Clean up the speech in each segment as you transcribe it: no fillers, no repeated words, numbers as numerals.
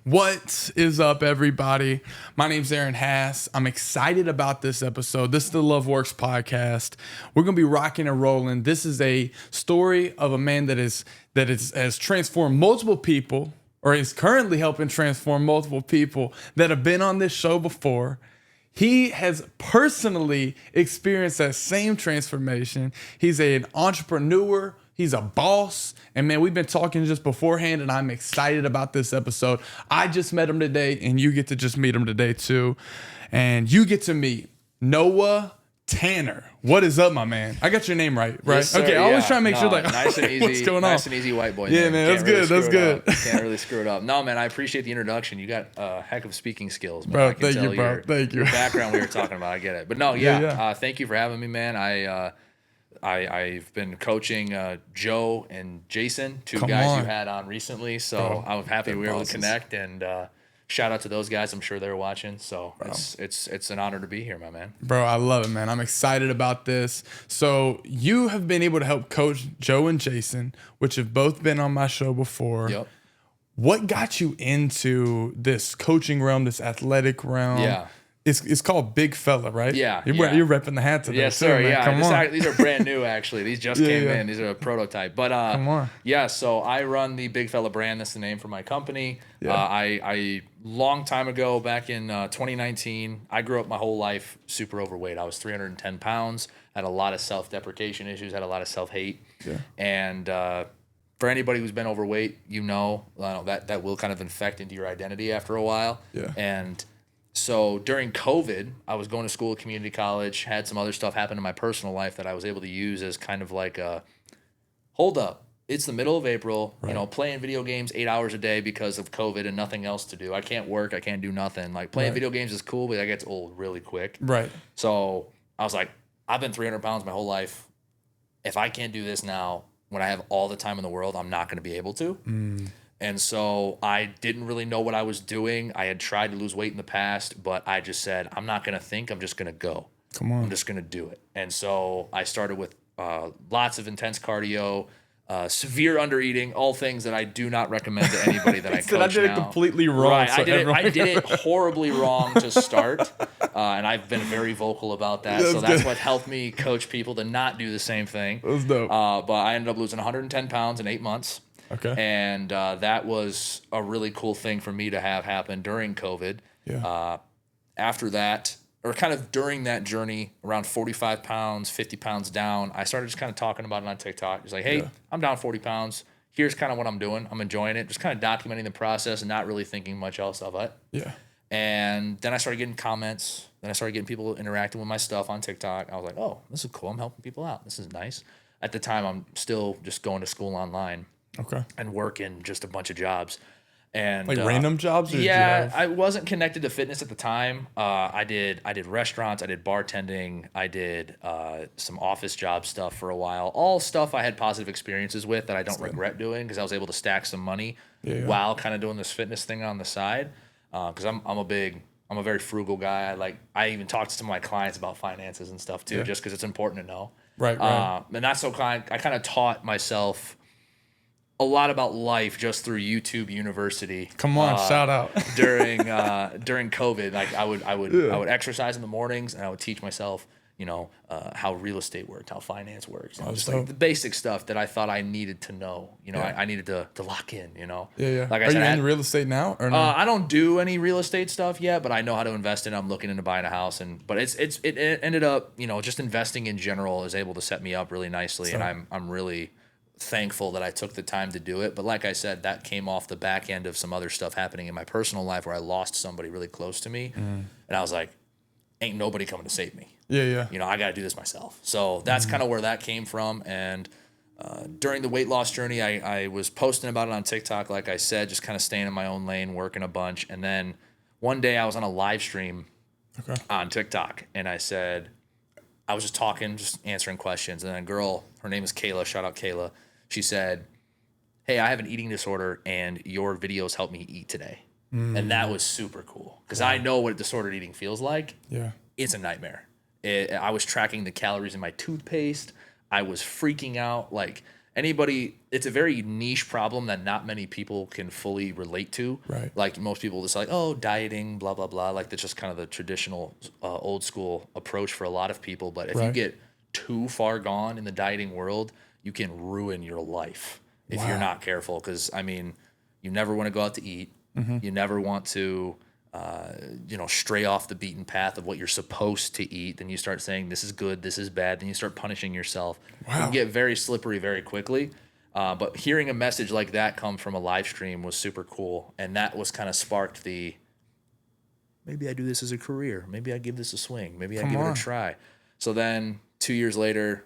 What is up, everybody? My name's Aaron Haas. I'm excited about this episode. This is the Love Works podcast. We're gonna be rocking and rolling. This is a story of a man that has transformed multiple people, or is currently helping transform multiple people that have been on this show before. He has personally experienced that same transformation. He's an entrepreneur. He's a boss. And man, we've been talking just beforehand, and I'm excited about this episode. I just met him today, and you get to just meet him today too. And you get to meet Noah Tanner. What is up, my man? I got your name right? Yes, sir, okay, I always try to make sure, like, nice and easy, what's going on? Nice and easy white boy. Yeah, man, that's good. That's good. Can't really screw it up. No, man, I appreciate the introduction. You got a heck of speaking skills, man. Bro, I can thank tell you, bro. Thank you. Your background we were talking about, I get it. But no, thank you for having me, man. I've been coaching Joe and Jason, two guys you had on recently. So Bro, I'm happy we were able to bosses. connect, and shout out to those guys. I'm sure they're watching. So it's an honor to be here, my man. Bro, I love it, man. I'm excited about this. So you have been able to help coach Joe and Jason, which have both been on my show before. Yep. What got you into this coaching realm, this athletic realm? Yeah. It's called Big Fella, right? Yeah, You're, yeah. you're repping the hat today. Yes, too, sir. man. Yeah, Come on. these are brand new, actually. These just came yeah. in. These are a prototype. But Come on. yeah, so I run the Big Fella brand. That's the name for my company. Yeah. I long time ago, back in 2019, I grew up my whole life super overweight. I was 310 pounds. Had a lot of self-deprecation issues. Had a lot of self-hate. Yeah. And for anybody who's been overweight, that will kind of infect into your identity after a while. Yeah. And so during COVID, I was going to school at community college, had some other stuff happen in my personal life that I was able to use as kind of like a hold up. It's the middle of April, Right. Playing video games 8 hours a day because of COVID and nothing else to do. I can't work. I can't do nothing. Like playing Right. video games is cool, but that gets old really quick. Right. So I was like, I've been 300 pounds my whole life. If I can't do this now, when I have all the time in the world, I'm not going to be able to. And so I didn't really know what I was doing. I had tried to lose weight in the past, but I just said, I'm not going to think. I'm just going to go. Come on. I'm just going to do it. And so I started with lots of intense cardio, severe undereating, all things that I do not recommend to anybody that I coach I did now. it completely wrong. Right, so I did it horribly wrong to start, and I've been very vocal about that. So that's what helped me coach people to not do the same thing. That's dope. But I ended up losing 110 pounds in 8 months. Okay. And that was a really cool thing for me to have happen during COVID. Yeah. After that, or kind of during that journey, around 45 pounds, 50 pounds down, I started just kind of talking about it on TikTok. Just like, hey, I'm down 40 pounds. Here's kind of what I'm doing. I'm enjoying it. Just kind of documenting the process and not really thinking much else of it. Yeah. And then I started getting comments. Then I started getting people interacting with my stuff on TikTok. I was like, oh, this is cool. I'm helping people out. This is nice. At the time, I'm still just going to school online. Okay. And working just a bunch of jobs. And Like random jobs? Or did you yeah, have... I wasn't connected to fitness at the time. I did restaurants, I did bartending, I did some office job stuff for a while. All stuff I had positive experiences with that I don't regret doing because I was able to stack some money while kind of doing this fitness thing on the side. Because I'm a very frugal guy. I even talk to some of my clients about finances and stuff too, just because it's important to know. Right. And that's so I kind of taught myself a lot about life just through YouTube University. Come on, shout out. during COVID. Like I would exercise in the mornings and I would teach myself, how real estate worked, how finance works, just like the basic stuff that I thought I needed to know. I needed to lock in. Yeah. Like Are you in real estate now or no? I don't do any real estate stuff yet, but I know how to invest in. I'm looking into buying a house, but it ended up, just investing in general is able to set me up really nicely, and I'm really thankful that I took the time to do it. But like I said, that came off the back end of some other stuff happening in my personal life where I lost somebody really close to me, and I was like, ain't nobody coming to save me. Yeah. I got to do this myself. So that's kind of where that came from. And during the weight loss journey, I was posting about it on TikTok, like I said, just kind of staying in my own lane, working a bunch. And then one day I was on a live stream on TikTok, and I was just talking, just answering questions. And then a girl, her name is Kayla, shout out Kayla. She said, hey, I have an eating disorder and your videos helped me eat today. And that was super cool because I know what disordered eating feels like. Yeah. It's a nightmare. I was tracking the calories in my toothpaste. I was freaking out. Like anybody, it's a very niche problem that not many people can fully relate to. Right. Like most people just like, oh, dieting, blah, blah, blah. Like that's just kind of the traditional old school approach for a lot of people. But if you Right. get too far gone in the dieting world, you can ruin your life if you're Wow. not careful. Because, I mean, you never want to go out to eat. You never want to, stray off the beaten path of what you're supposed to eat. Then you start saying, this is good, this is bad. Then you start punishing yourself. You Wow. can get very slippery very quickly. But hearing a message like that come from a live stream was super cool. And that was kind of sparked the, maybe I do this as a career. Maybe I give this a swing. Maybe I Come give it on. a try. So then 2 years later,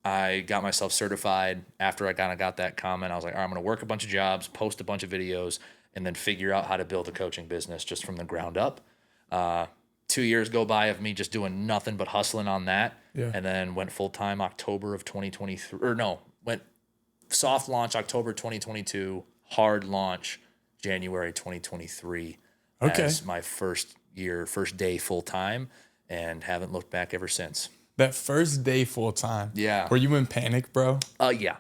I got myself certified. After I kind of got that comment, I was like, all right, I'm going to work a bunch of jobs, post a bunch of videos, and then figure out how to build a coaching business just from the ground up. 2 years go by of me just doing nothing but hustling on that. Yeah. And then went full-time October of 2023, or no, went soft launch October 2022, hard launch January 2023 Okay. as my first day full-time, and haven't looked back ever since. That first day full time. Yeah. Were you in panic, bro? Yeah.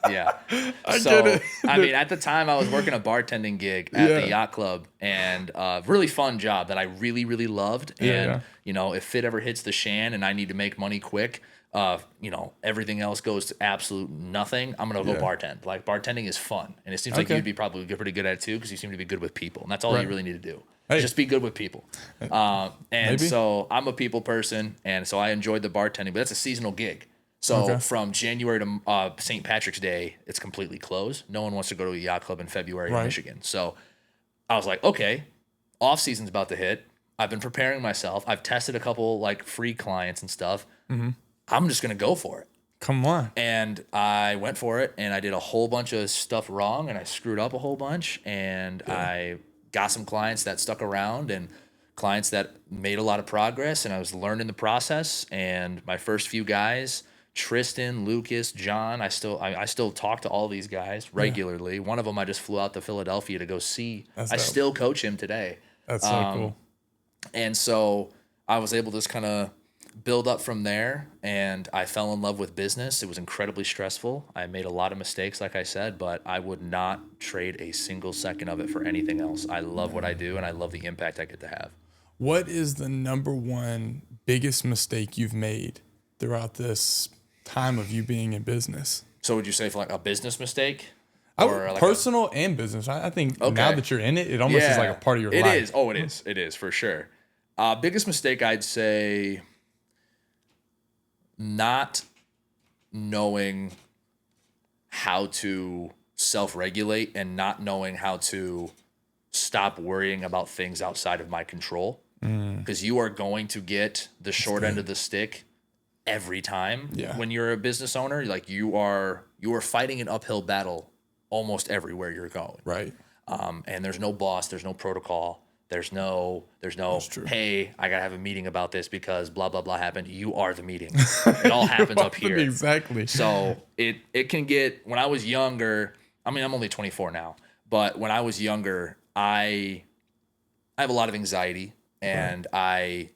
Yeah. get it. I mean, at the time I was working a bartending gig at Yeah. the yacht club, and really fun job that I really, really loved. And, if it ever hits the shan and I need to make money quick, everything else goes to absolute nothing, I'm going to go bartend. Like, bartending is fun. And it seems like Okay. you'd be probably pretty good at it too, because you seem to be good with people. And that's all Right. you really need to do. Hey. Just be good with people. And Maybe. so I'm a people person, and so I enjoyed the bartending, but that's a seasonal gig. So Okay. from January to St. Patrick's Day, it's completely closed. No one wants to go to a yacht club in February in Right. Michigan. So I was like, okay, off season's about to hit. I've been preparing myself. I've tested a couple like free clients and stuff. Mm-hmm. I'm just gonna go for it. Come on. And I went for it, and I did a whole bunch of stuff wrong, and I screwed up a whole bunch, and I got some clients that stuck around and clients that made a lot of progress, and I was learning the process. And my first few guys, Tristan, Lucas, John, I still talk to all these guys regularly. One of them I just flew out to Philadelphia to go see. That's I dope. still coach him today. That's so cool. And so I was able to just kind of build up from there, and I fell in love with business. It was incredibly stressful. I made a lot of mistakes, like I said, but I would not trade a single second of it for anything else. I love what I do, and I love the impact I get to have. What is the number one biggest mistake you've made throughout this time of you being in business? So would you say for like a business mistake? Personal and business. I think now that you're in it, it almost is like a part of your life. It is. Oh, it is. It is for sure. Biggest mistake, I'd say not knowing how to self-regulate and not knowing how to stop worrying about things outside of my control. Because you are going to get the short end of the stick every time. Yeah. When you're a business owner, like you are fighting an uphill battle almost everywhere you're going. Right. And there's no boss, there's no protocol, there's no, true. hey, I gotta have a meeting about this because blah blah blah happened. You are the meeting. It all happens up here. Exactly. So it can get, when I was younger, I mean, I'm only 24 now, but when I was younger, I have a lot of anxiety, and I'm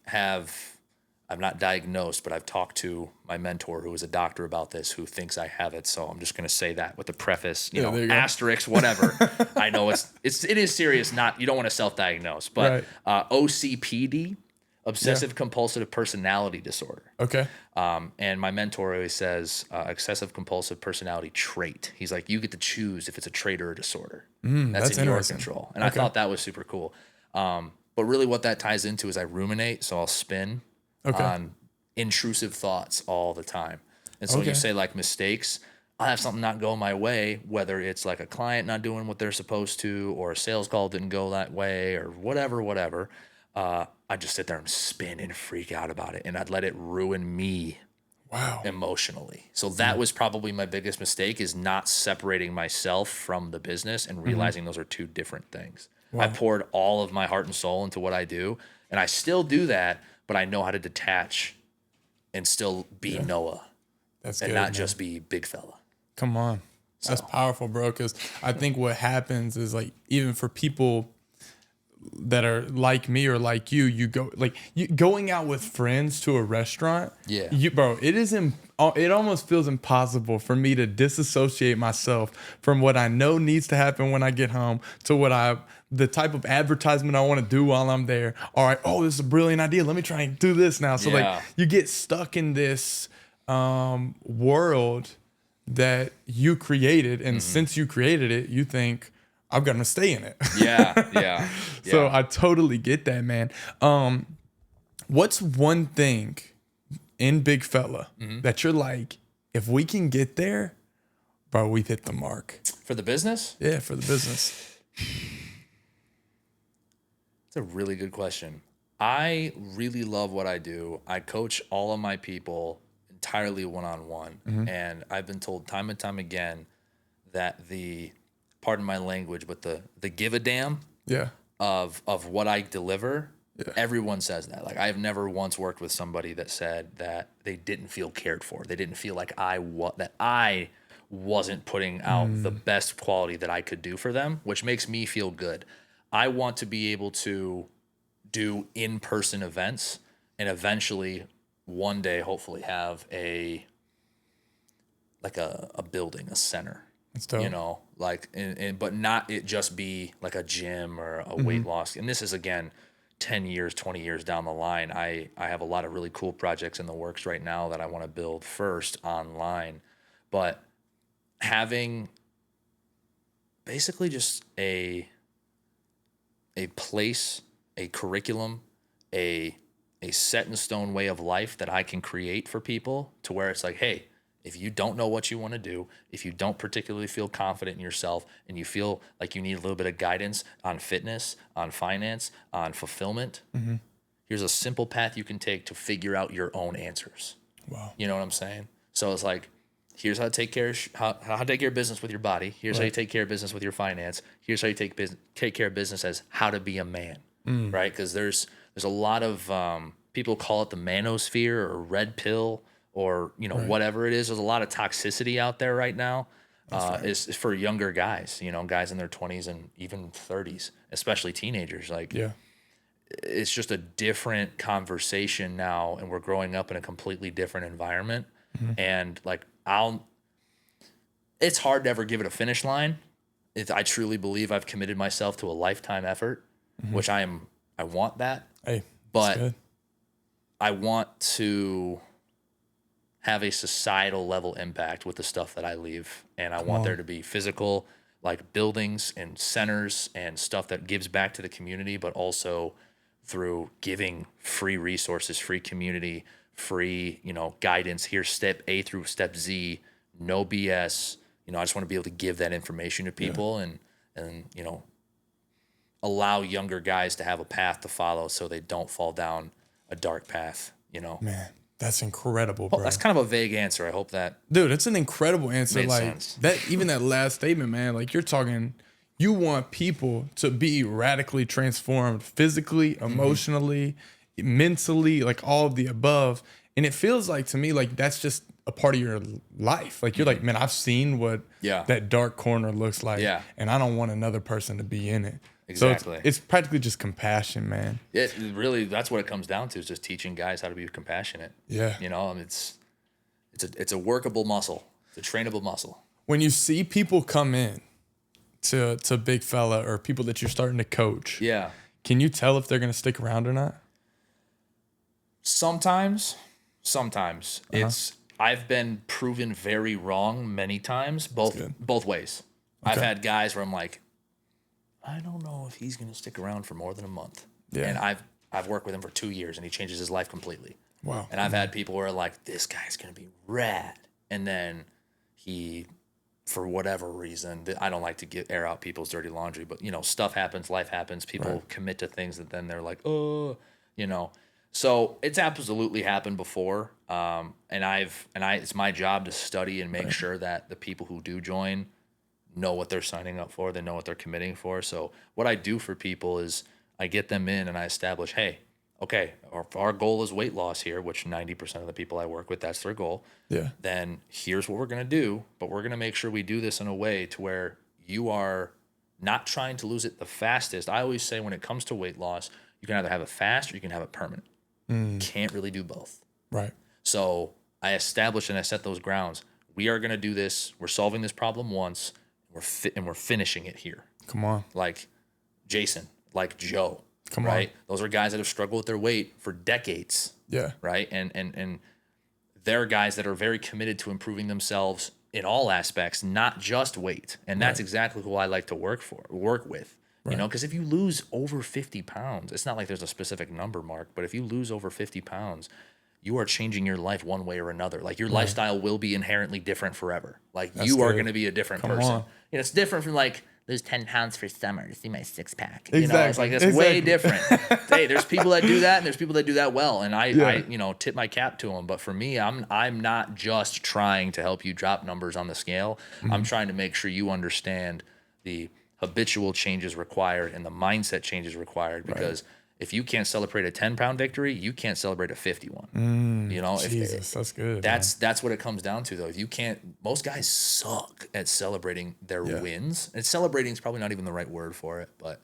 not diagnosed, but I've talked to my mentor who is a doctor about this, who thinks I have it. So I'm just going to say that with the preface, there you go. asterisk, whatever. I know it is serious. You don't want to self-diagnose, but OCPD, obsessive compulsive personality disorder. Okay. And my mentor always says excessive compulsive personality trait. He's like, you get to choose if it's a trait or a disorder. That's in your interesting. control. And I thought that was super cool. But really what that ties into is I ruminate. So I'll spin on intrusive thoughts all the time. And so when you say like mistakes, I have something not go my way, whether it's like a client not doing what they're supposed to, or a sales call didn't go that way, or whatever. I'd just sit there and spin and freak out about it, and I'd let it ruin me emotionally. So that was probably my biggest mistake, is not separating myself from the business and realizing those are two different things. I poured all of my heart and soul into what I do, and I still do that, but I know how to detach and still be Noah. That's and good, not man. just be big fella. Come on. That's powerful, bro. Because I think what happens is, like, even for people that are like me or like you go like you going out with friends to a restaurant. Yeah. Bro, it almost feels impossible for me to disassociate myself from what I know needs to happen when I get home to the type of advertisement I want to do while I'm there. All right, oh, this is a brilliant idea. Let me try and do this now. So Yeah. like you get stuck in this world that you created, and since you created it, you think I'm gonna stay in it. Yeah. So I totally get that, man. What's one thing in Big Fella that you're like, if we can get there, bro, we've hit the mark? For the business? Yeah, for the business. It's a really good question. I really love what I do. I coach all of my people entirely one-on-one. And I've been told time and time again that pardon my language, but the give a damn Yeah. of what I deliver, everyone says that. Like, I've never once worked with somebody that said that they didn't feel cared for. They didn't feel like I wasn't putting out the best quality that I could do for them, which makes me feel good. I want to be able to do in-person events and eventually one day hopefully have a building, a center. That's dope. You know, like, but not it just be like a gym or a weight loss. And this is, again, 10 years, 20 years down the line. I have a lot of really cool projects in the works right now that I want to build first online. But having basically just a place, a curriculum, a set in stone way of life that I can create for people, to where it's like, hey, if you don't know what you want to do, if you don't particularly feel confident in yourself, and you feel like you need a little bit of guidance on fitness, on finance, on fulfillment, here's a simple path you can take to figure out your own answers. Wow. You know what I'm saying? So it's like, here's how to take care of business with your body. Here's how you take care of business with your finance. Here's how you take care of business as how to be a man, right? Because there's a lot of people call it the manosphere or red pill, or whatever it is. There's a lot of toxicity out there right now. Is for younger guys, guys in their 20s and even 30s, especially teenagers. Like, it's just a different conversation now, and we're growing up in a completely different environment. And like, it's hard to ever give it a finish line. I truly believe I've committed myself to a lifetime effort, which I want that. Hey, but good. I want to have a societal level impact with the stuff that I leave. And I want there to be physical, like, buildings and centers and stuff that gives back to the community, but also through giving free resources, free community, free, guidance. Here's step A through step Z, no BS. I just want to be able to give that information to people and allow younger guys to have a path to follow so they don't fall down a dark path, Man, that's incredible, bro. That's kind of a vague answer. I hope that, Dude, it's an incredible answer. made Like sense. even that last statement, man, like, you're talking, you want people to be radically transformed physically, emotionally, mentally, like all of the above. And it feels like, to me, like, that's just a part of your life. Like, you're like, man, I've seen what that dark corner looks like. Yeah. And I don't want another person to be in it. Exactly. So it's practically just compassion, man. it really, that's what it comes down to, is just teaching guys how to be compassionate. Yeah. It's a workable muscle. It's a trainable muscle. When you see people come in to Big Fella, or people that you're starting to coach, Yeah. can you tell if they're going to stick around or not? Sometimes I've been proven very wrong many times, both ways. I've had guys where I'm like, I don't know if he's going to stick around for more than a month. Yeah. And I've worked with him for 2 years, and he changes his life completely. Wow. And I've had people where, like, this guy's going to be rad. And then he, for whatever reason, I don't like to air out people's dirty laundry, but, stuff happens, life happens. People commit to things that then they're like, oh, So it's absolutely happened before. And it's my job to study and make sure that the people who do join know what they're signing up for. They know what they're committing for. So what I do for people is I get them in and I establish, hey, okay, our goal is weight loss here, which 90% of the people I work with, that's their goal. Yeah. Then here's what we're going to do, but we're going to make sure we do this in a way to where you are not trying to lose it the fastest. I always say when it comes to weight loss, you can either have it fast or you can have it permanent. Can't really do both. Right. So I established and I set those grounds. We are going to do this. We're solving this problem once. We're finishing it here. Come on. Like Jason, like Joe. Come right? on. Those are guys that have struggled with their weight for decades. Yeah. Right. And they're guys that are very committed to improving themselves in all aspects, not just weight. And that's exactly who I like to work with. You know, because if you lose over 50 pounds, it's not like there's a specific number, Mark, but if you lose over 50 pounds, you are changing your life one way or another. Like your lifestyle will be inherently different forever. Like you are going to be a different person. On. You know, it's different from like lose 10 pounds for summer to see my six pack. Exactly. You know, it's like it's way different. Hey, there's people that do that and there's people that do that well. And I you know, tip my cap to them. But for me, I'm not just trying to help you drop numbers on the scale. I'm trying to make sure you understand the habitual changes required and the mindset changes required, because if you can't celebrate a 10-pound victory, you can't celebrate a 51. You know, Jesus, that's good. That's what it comes down to, though. If you can't, most guys suck at celebrating their wins. And celebrating is probably not even the right word for it, but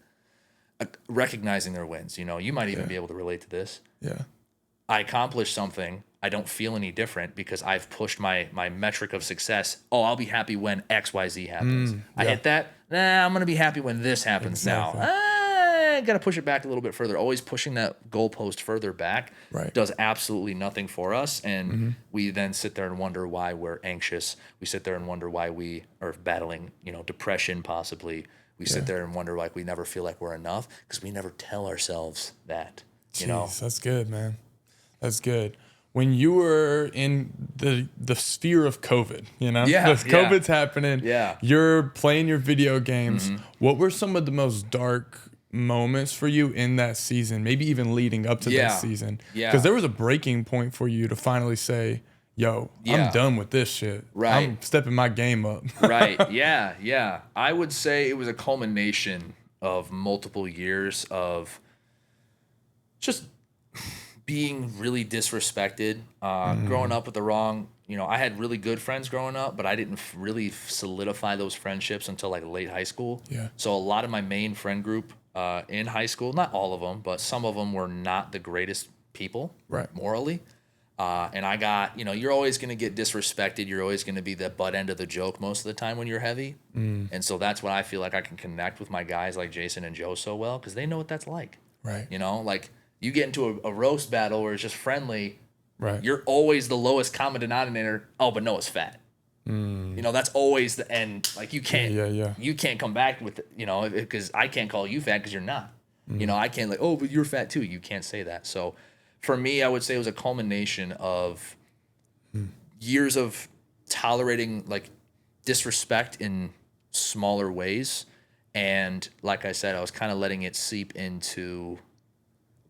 recognizing their wins. You know, you might even be able to relate to this. Yeah. I accomplished something. I don't feel any different because I've pushed my metric of success. Oh, I'll be happy when XYZ happens. I hit that. Nah, I'm going to be happy when this happens now. I got to push it back a little bit further. Always pushing that goalpost further back does absolutely nothing for us. And we then sit there and wonder why we're anxious. We sit there and wonder why we are battling, you know, depression possibly. We sit there and wonder like we never feel like we're enough because we never tell ourselves that. You know, that's good, man. That's good. When you were in the sphere of COVID, you know, COVID's happening. Yeah. You're playing your video games. What were some of the most dark moments for you in that season? Maybe even leading up to that season. Yeah. Because there was a breaking point for you to finally say, yo, I'm done with this shit. Right. I'm stepping my game up. Right. Yeah. Yeah. I would say it was a culmination of multiple years of just being really disrespected, growing up with the wrong, you know, I had really good friends growing up, but I didn't really solidify those friendships until like late high school. Yeah. So a lot of my main friend group in high school, not all of them, but some of them were not the greatest people morally. And I got, you know, you're always going to get disrespected. You're always going to be the butt end of the joke most of the time when you're heavy. And so that's what I feel like I can connect with my guys like Jason and Joe so well, because they know what that's like. Right. You know, like you get into a roast battle where it's just friendly. Right. You're always the lowest common denominator. Oh, but Noah's fat. You know, that's always the end. Like you can't, you can't come back with, you know, because I can't call you fat because you're not. You know, I can't like, oh, but you're fat too. You can't say that. So for me, I would say it was a culmination of years of tolerating like disrespect in smaller ways. And like I said, I was kind of letting it seep into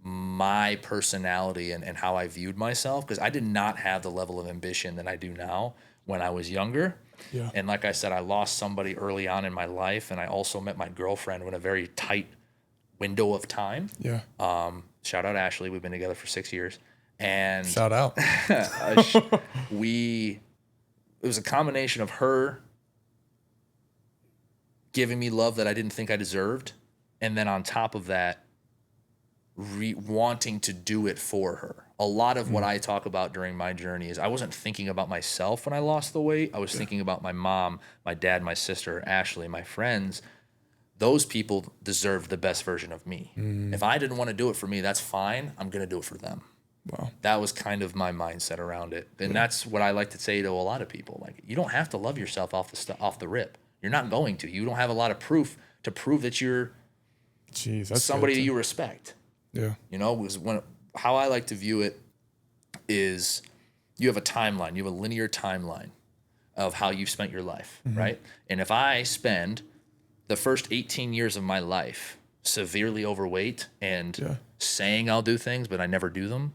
my personality and how I viewed myself, because I did not have the level of ambition that I do now when I was younger. Yeah. And like I said, I lost somebody early on in my life, and I also met my girlfriend in a very tight window of time. Yeah. Shout out Ashley. We've been together for 6 years. And shout out. it was a combination of her giving me love that I didn't think I deserved, and then on top of that, wanting to do it for her. A lot of what I talk about during my journey is I wasn't thinking about myself when I lost the weight. I was thinking about my mom, my dad, my sister, Ashley, my friends. Those people deserve the best version of me. If I didn't want to do it for me, that's fine. I'm going to do it for them. Wow. That was kind of my mindset around it. And that's what I like to say to a lot of people. Like, you don't have to love yourself off the rip. You're not going to. You don't have a lot of proof to prove that you're somebody that you respect. Yeah. You know, how I like to view it is you have a timeline. You have a linear timeline of how you've spent your life, right? And if I spend the first 18 years of my life severely overweight and saying I'll do things, but I never do them,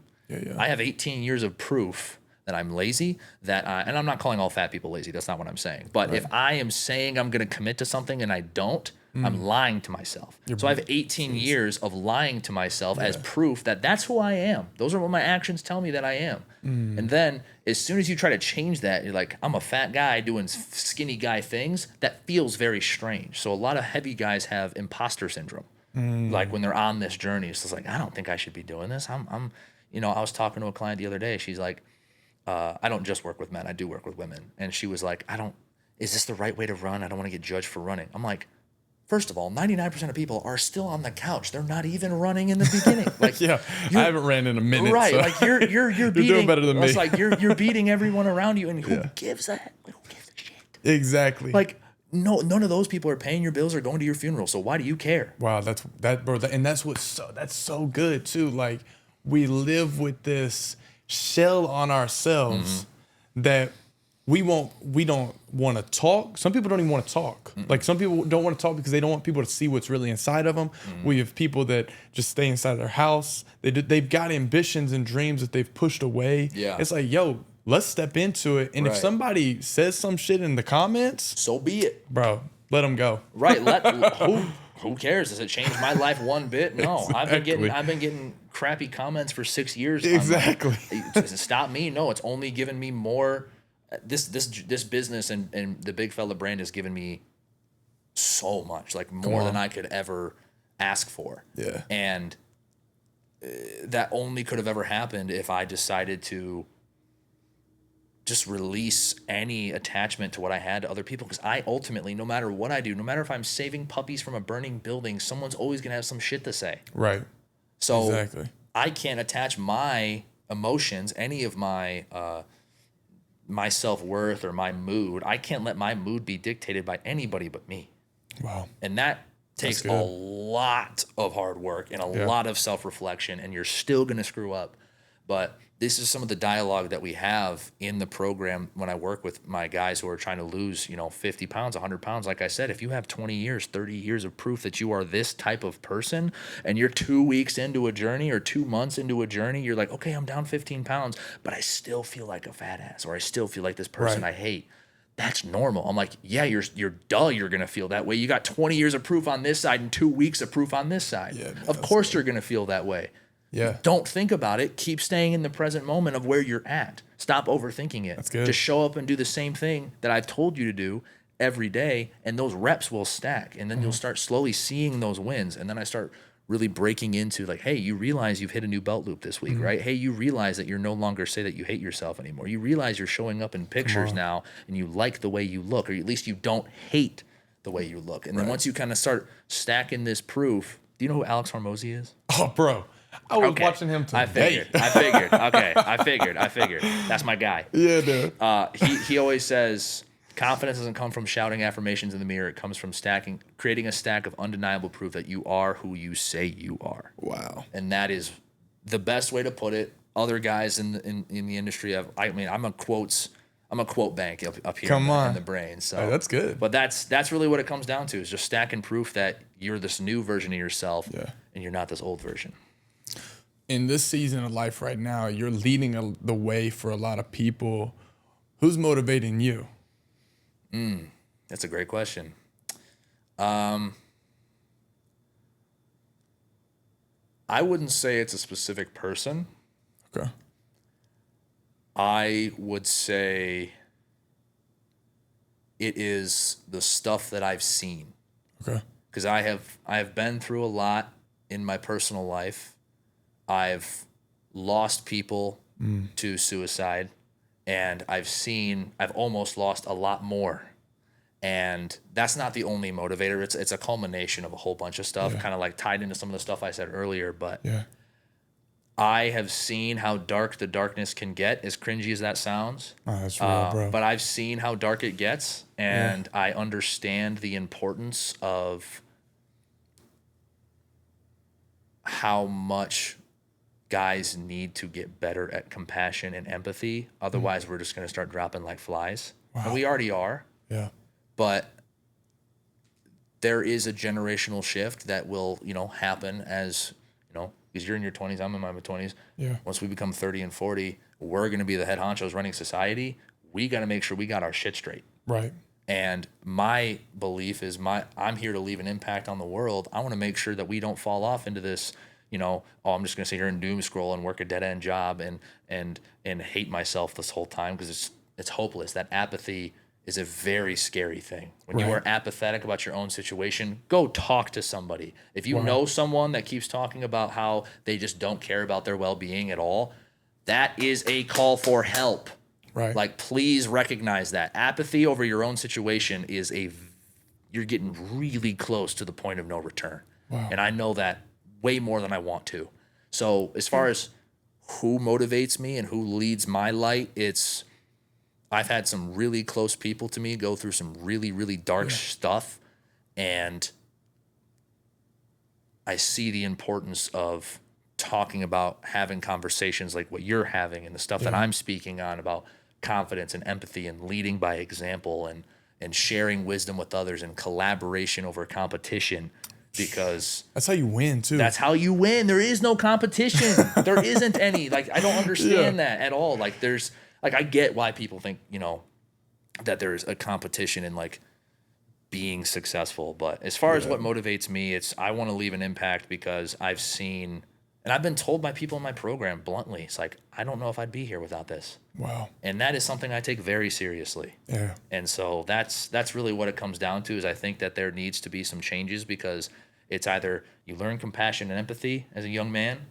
I have 18 years of proof that I'm lazy, and I'm not calling all fat people lazy. That's not what I'm saying. But if I am saying I'm going to commit to something and I don't, I'm lying to myself. So I have 18 years of lying to myself as proof that that's who I am. Those are what my actions tell me that I am. And then as soon as you try to change that, you're like, I'm a fat guy doing skinny guy things. That feels very strange. So a lot of heavy guys have imposter syndrome. Like when they're on this journey, it's just like, I don't think I should be doing this. I'm, I was talking to a client the other day. She's like, I don't just work with men. I do work with women. And she was like, is this the right way to run? I don't want to get judged for running. I'm like, first of all, 99% of people are still on the couch. They're not even running in the beginning. Like, Yeah, I haven't ran in a minute. right? So. Like you're beating. doing better than me. It's like you're beating everyone around you, and who gives a shit? Exactly. Like no, none of those people are paying your bills or going to your funeral. So why do you care? Wow, bro, and that's so good too. Like we live with this shell on ourselves that we don't want to talk. Some people don't even want to talk. Like some people don't want to talk because they don't want people to see what's really inside of them. We have people that just stay inside their house. They've got ambitions and dreams that they've pushed away. Yeah. It's like, yo, let's step into it. And if Right. somebody says some shit in the comments, So be it. bro, let them go. Right? Who cares? Does it change my life one bit? No. Exactly. I've been getting crappy comments for 6 years. Exactly. Does it stop me? No. It's only given me more. This business and the Big Fella brand has given me so much, like more than I could ever ask for. Yeah. And that only could have ever happened if I decided to just release any attachment to what I had to other people. Because I ultimately, no matter what I do, no matter if I'm saving puppies from a burning building, someone's always going to have some shit to say. Right. So Exactly. I can't attach my emotions, any of my my self-worth or my mood. I can't let my mood be dictated by anybody but me. Wow. And that takes good. a lot of hard work and a lot of self-reflection, and you're still going to screw up. But this is some of the dialogue that we have in the program when I work with my guys who are trying to lose, 50 pounds, 100 pounds. Like I said, if you have 20 years, 30 years of proof that you are this type of person and you're 2 weeks into a journey or 2 months into a journey, you're like, okay, I'm down 15 pounds, but I still feel like a fat ass, or I still feel like this person Right. I hate. That's normal. I'm like, yeah, you're duh, you're going to feel that way. You got 20 years of proof on this side and 2 weeks of proof on this side. Yeah, man, of course you're going to feel that way. Yeah. Don't think about it. Keep staying in the present moment of where you're at. Stop overthinking it. That's good. Just show up and do the same thing that I've told you to do every day, and those reps will stack. And then you'll start slowly seeing those wins. And then I start really breaking into like, hey, you realize you've hit a new belt loop this week, right? Hey, you realize that you're no longer say that you hate yourself anymore. You realize you're showing up in pictures now and you like the way you look, or at least you don't hate the way you look. And then once you kind of start stacking this proof, do you know who Alex Hormozy is? Oh, bro. I was watching him today. I figured. Okay, I figured. That's my guy. Yeah, dude. He always says confidence doesn't come from shouting affirmations in the mirror. It comes from creating a stack of undeniable proof that you are who you say you are. Wow. And that is the best way to put it. Other guys in the industry I'm a quote bank up here in the brain. So Hey, that's good. But that's really what it comes down to, is just stacking proof that you're this new version of yourself and you're not this old version. In this season of life right now, you're leading the way for a lot of people. Who's motivating you? That's a great question. I wouldn't say it's a specific person. Okay. I would say it is the stuff that I've seen. Okay. Because I have been through a lot in my personal life. I've lost people to suicide, and I've almost lost a lot more. And that's not the only motivator. It's a culmination of a whole bunch of stuff, kind of like tied into some of the stuff I said earlier. But I have seen how dark the darkness can get, as cringy as that sounds. Oh, that's real, bro. But I've seen how dark it gets, and I understand the importance of how much guys need to get better at compassion and empathy. Otherwise, we're just going to start dropping like flies. And we already are. Yeah. But there is a generational shift that will, happen as, because you're in your 20s, I'm in my 20s. Yeah. Once we become 30 and 40, we're going to be the head honchos running society. We got to make sure we got our shit straight. Right. And my belief is I'm here to leave an impact on the world. I want to make sure that we don't fall off into this, oh, I'm just gonna sit here and doom scroll and work a dead end job and hate myself this whole time because it's hopeless. That apathy is a very scary thing. When you Right. are apathetic about your own situation, go talk to somebody. If you know someone that keeps talking about how they just don't care about their well-being at all, that is a call for help. Right. Like, please recognize that. Apathy over your own situation is you're getting really close to the point of no return. Wow. And I know that way more than I want to. So as far as who motivates me and who leads my light, I've had some really close people to me go through some really, really dark stuff. And I see the importance of talking about having conversations like what you're having and the stuff that I'm speaking on about confidence and empathy and leading by example and sharing wisdom with others and collaboration over competition, because That's how you win too. that's how you win. There is no competition. There isn't any. Like, I don't understand that at all. Like, I get why people think, that there's a competition in like being successful. But as far as what motivates me, I want to leave an impact because I've seen, and I've been told by people in my program bluntly, it's like, I don't know if I'd be here without this. Wow. And that is something I take very seriously. Yeah. And so that's really what it comes down to, is I think that there needs to be some changes, because it's either you learn compassion and empathy as a young man,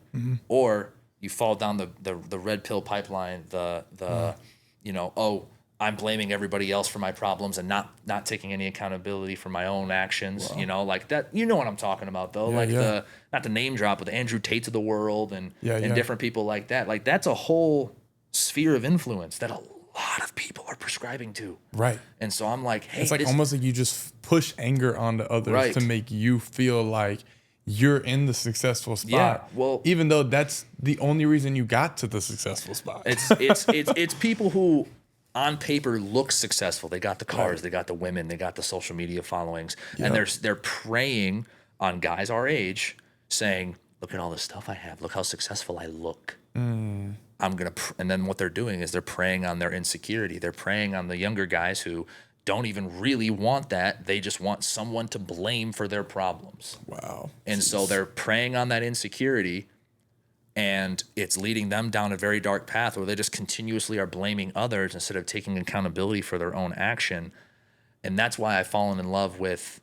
or you fall down the red pill pipeline, I'm blaming everybody else for my problems and not taking any accountability for my own actions. Like that. You know what I'm talking about, though. Not to name drop, but the Andrew Tates of the world and different people like that. Like, that's a whole sphere of influence that a lot of people are prescribing to. Right. And so I'm like, hey, It's like almost like you just push anger onto others to make you feel like you're in the successful spot. Yeah, well, even though that's the only reason you got to the successful spot. It's people who on paper look successful. They got the cars, they got the women, they got the social media followings, and they're preying on guys our age, saying, "Look at all the stuff I have. Look how successful I look." And then what they're doing is they're preying on their insecurity. They're preying on the younger guys who don't even really want that. They just want someone to blame for their problems. Wow. And so they're preying on that insecurity, and it's leading them down a very dark path where they just continuously are blaming others instead of taking accountability for their own action. And that's why I've fallen in love with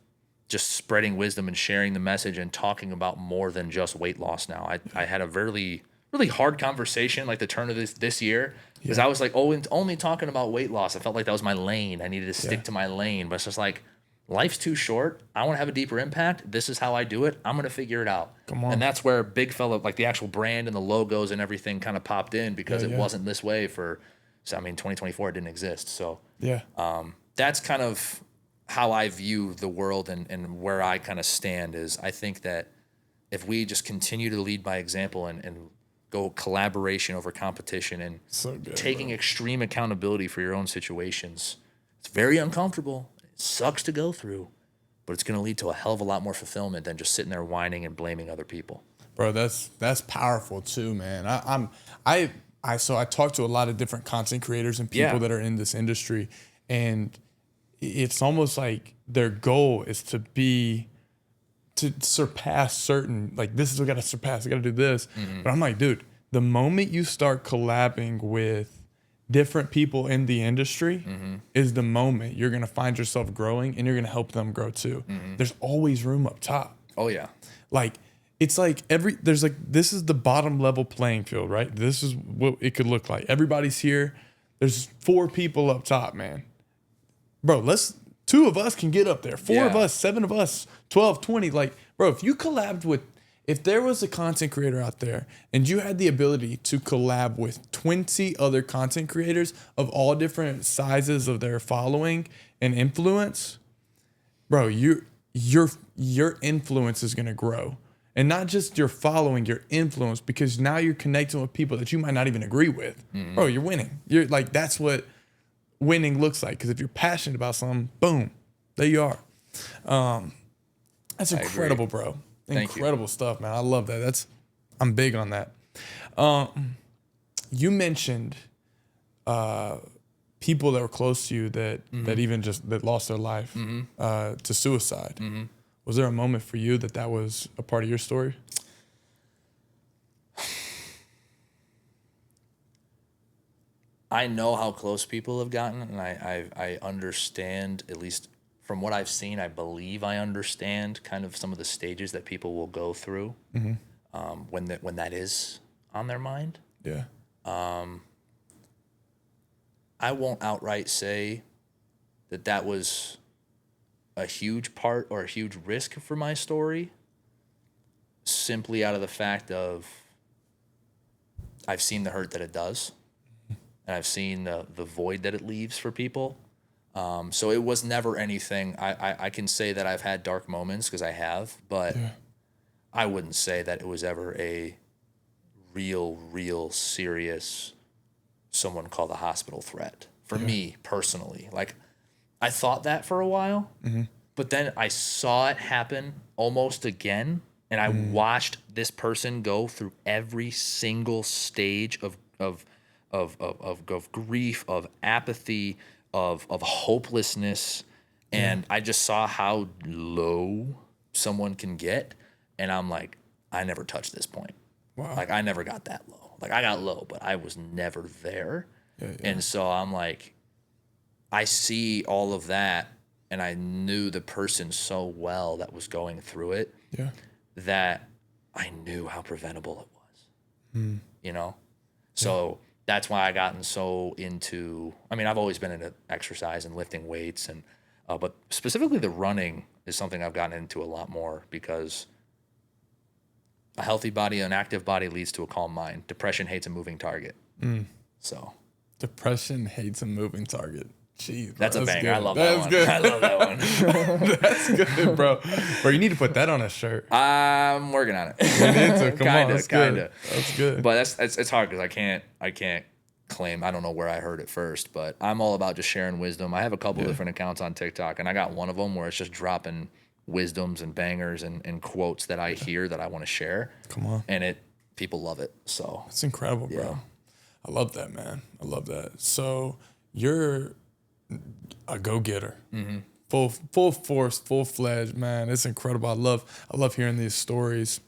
just spreading wisdom and sharing the message and talking about more than just weight loss now. I had a really hard conversation like the turn of this year, because I was like, only talking about weight loss. I felt like that was my lane. I needed to stick to my lane. But it's just like, life's too short. I want to have a deeper impact. This is how I do it. I'm going to figure it out. Come on. And that's where Big Fella, like the actual brand and the logos and everything, kind of popped in, because it wasn't this way 2024, it didn't exist. So that's kind of how I view the world and where I kind of stand. Is I think that if we just continue to lead by example and go collaboration over competition and taking extreme accountability for your own situations, it's very uncomfortable. It sucks to go through, but it's going to lead to a hell of a lot more fulfillment than just sitting there whining and blaming other people. Bro, that's powerful too, man. So I talk to a lot of different content creators and people that are in this industry, and it's almost like their goal is to surpass certain, like, this is what I gotta surpass, I gotta do this. But I'm like, dude, the moment you start collabing with different people in the industry is the moment you're gonna find yourself growing, and you're gonna help them grow too. There's always room up top. Oh yeah. Like, it's like this is the bottom level playing field, right? This is what it could look like. Everybody's here. There's 4 people up top, man. Bro, 2 of us can get up there. 4 of us, 7 of us, 12, 20. Like, bro, if there was a content creator out there and you had the ability to collab with 20 other content creators of all different sizes of their following and influence, bro, your influence is going to grow. And not just your following, your influence, because now you're connecting with people that you might not even agree with. Bro, you're winning. You're like, that's what winning looks like. Because if you're passionate about something, boom, there you are. That's incredible, bro. Incredible stuff, man. I love that. I'm big on that. You mentioned people that were close to you that even just that lost their life to suicide. Was there a moment for you that was a part of your story? I know how close people have gotten, and I understand, at least from what I've seen, I believe I understand kind of some of the stages that people will go through when that is on their mind. Yeah. I won't outright say that was a huge part or a huge risk for my story, simply out of the fact of I've seen the hurt that it does, and I've seen the void that it leaves for people. So it was never anything. I can say that I've had dark moments because I have, but I wouldn't say that it was ever a real serious someone call the hospital threat for me personally. Like, I thought that for a while, but then I saw it happen almost again, and I watched this person go through every single stage of grief, of apathy, of hopelessness, and I just saw how low someone can get, and I'm like, I never touched this point. Wow. Like, I never got that low. Like, I got low, but I was never there. And so I'm like, I see all of that, and I knew the person so well that was going through it that I knew how preventable it was, you know? So that's why I gotten so into, I mean, I've always been into exercise and lifting weights, and but specifically the running is something I've gotten into a lot more, because a healthy body, an active body leads to a calm mind. Depression hates a moving target. So Depression hates a moving target. Jeez, bro, that's a banger. good. I love that one. Good. I love that one. That's good, bro. Bro, you need to put that on a shirt. I'm working on it. You need to. Come on, that's kinda. good. That's good. But it's hard because I can't claim, I don't know where I heard it first, but I'm all about just sharing wisdom. I have a couple different accounts on TikTok, and I got one of them where it's just dropping wisdoms and bangers and quotes that I hear that I want to share. Come on. And people love it. So It's incredible, bro. I love that, man. I love that. So you're a go-getter. Full force, full-fledged, man. It's incredible. I love hearing these stories.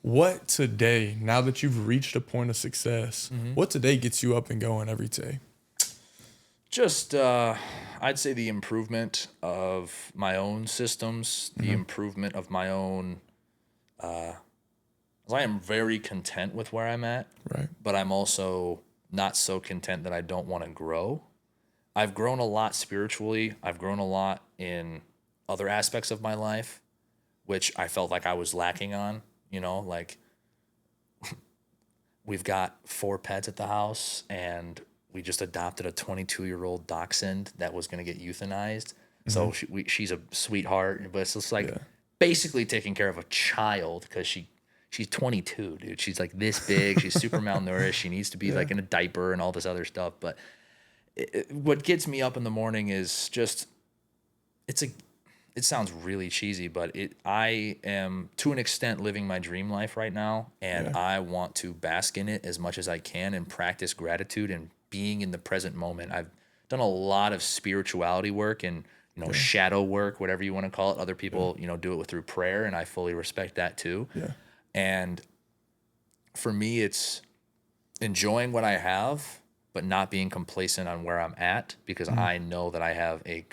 What today, now that you've reached a point of success, what today gets you up and going every day? Just, I'd say the improvement of my own systems, the improvement of my own, I am very content with where I'm at, Right. but I'm also not so content that I don't want to grow. I've grown a lot spiritually. I've grown a lot in other aspects of my life, which I felt like I was lacking on, like we've got 4 pets at the house, and we just adopted a 22-year-old dachshund that was going to get euthanized. So she's a sweetheart, but it's just like basically taking care of a child, because she's 22, dude. She's like this big. She's super malnourished. She needs to be like in a diaper and all this other stuff. But what gets me up in the morning is just, it sounds really cheesy, but I am to an extent living my dream life right now, and I want to bask in it as much as I can and practice gratitude and being in the present moment. I've done a lot of spirituality work and shadow work, whatever you want to call it. Other people do it through prayer, and I fully respect that too. And for me, it's enjoying what I have, but not being complacent on where I'm at, because I know that I have a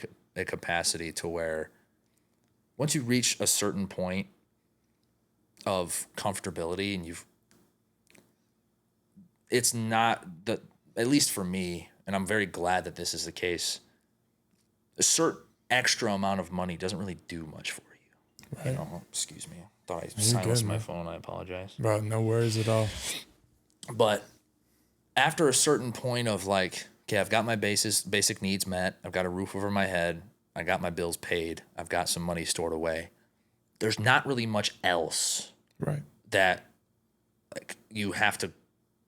capacity to where once you reach a certain point of comfortability, and it's not that, at least for me, and I'm very glad that this is the case, a certain extra amount of money doesn't really do much for you. Right. Excuse me. Thought I silenced my phone. I apologize. Bro, no worries at all. But after a certain point of like, okay, I've got my basic needs met. I've got a roof over my head. I got my bills paid. I've got some money stored away. There's not really much else that like you have to